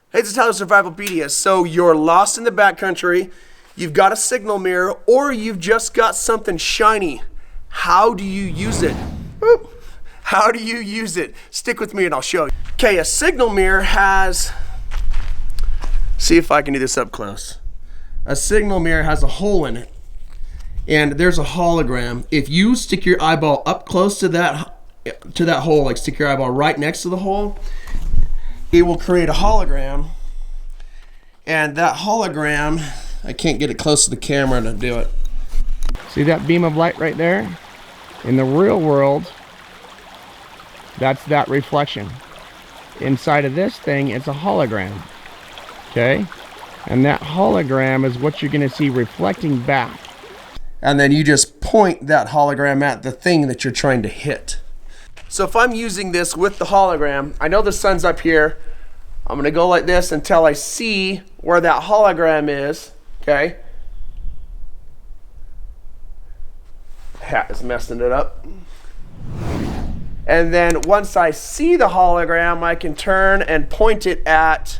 Hey, this is Tyler, Survivopedia. So you're lost in the backcountry, you've got a signal mirror, or you've just got something shiny. How do you use it? Boop. How do you use it? Stick with me and I'll show you. Okay, a signal mirror has, see if I can do this up close. A signal mirror has a hole in it, and there's a hologram. If you stick your eyeball up close to that hole, like stick your eyeball right next to the hole, it will create a hologram, and that hologram, I can't get it close to the camera to do it. See that beam of light right there? In the real world, that's that reflection. Inside of this thing, it's a hologram, okay? And that hologram is what you're gonna see reflecting back. And then you just point that hologram at the thing that you're trying to hit. So if I'm using this with the hologram, I know the sun's up here. I'm gonna go like this until I see where that hologram is, okay? Hat is messing it up. And then once I see the hologram, I can turn and point it at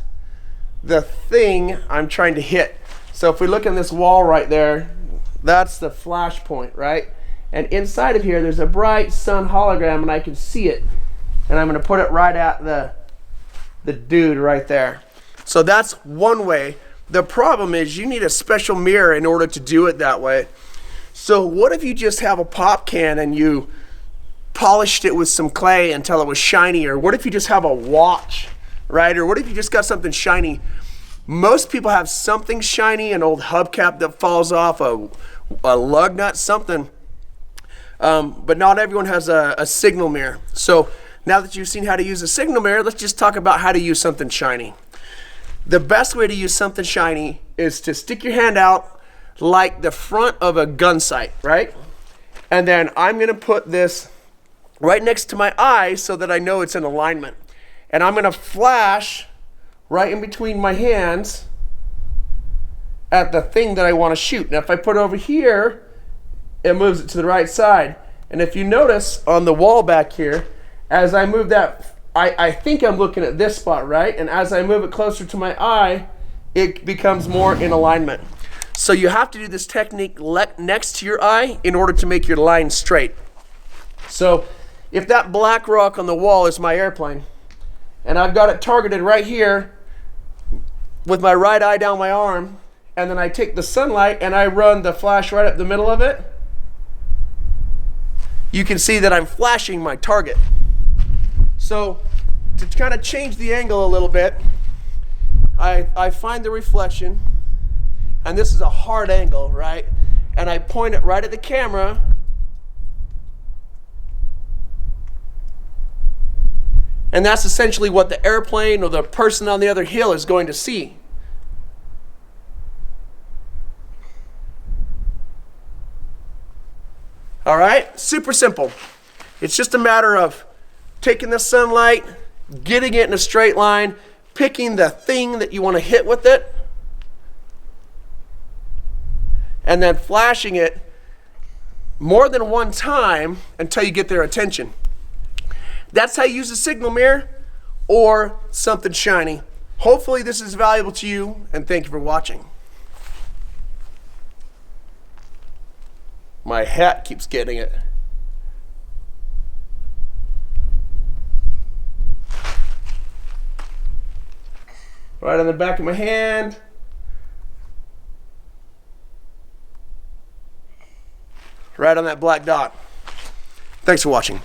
the thing I'm trying to hit. So if we look in this wall right there, that's the flash point, right? And inside of here, there's a bright sun hologram, and I can see it. And I'm gonna put it right at the dude right there. So that's one way. The problem is you need a special mirror in order to do it that way. So what if you just have a pop can and you polished it with some clay until it was shiny? Or what if you just have a watch, right? Or what if you just got something shiny? Most people have something shiny, an old hubcap that falls off, a lug nut, something. But not everyone has a signal mirror. So now that you've seen how to use a signal mirror, let's just talk about how to use something shiny. The best way to use something shiny is to stick your hand out like the front of a gun sight, right? And then I'm gonna put this right next to my eye so that I know it's in alignment. And I'm gonna flash right in between my hands at the thing that I wanna shoot. Now if I put it over here, it moves it to the right side. And if you notice on the wall back here, as I move that, I think I'm looking at this spot, right? And as I move it closer to my eye, it becomes more in alignment. So you have to do this technique next to your eye in order to make your line straight. So if that black rock on the wall is my airplane, and I've got it targeted right here with my right eye down my arm, and then I take the sunlight and I run the flash right up the middle of it, you can see that I'm flashing my target. So to kind of change the angle a little bit, I find the reflection, and this is a hard angle, right? And I point it right at the camera, and that's essentially what the airplane or the person on the other hill is going to see. All right, super simple. It's just a matter of taking the sunlight, getting it in a straight line, picking the thing that you want to hit with it, and then flashing it more than one time until you get their attention. That's how you use a signal mirror or something shiny. Hopefully this is valuable to you, and thank you for watching. My hat keeps getting it. Right on the back of my hand. Right on that black dot. Thanks for watching.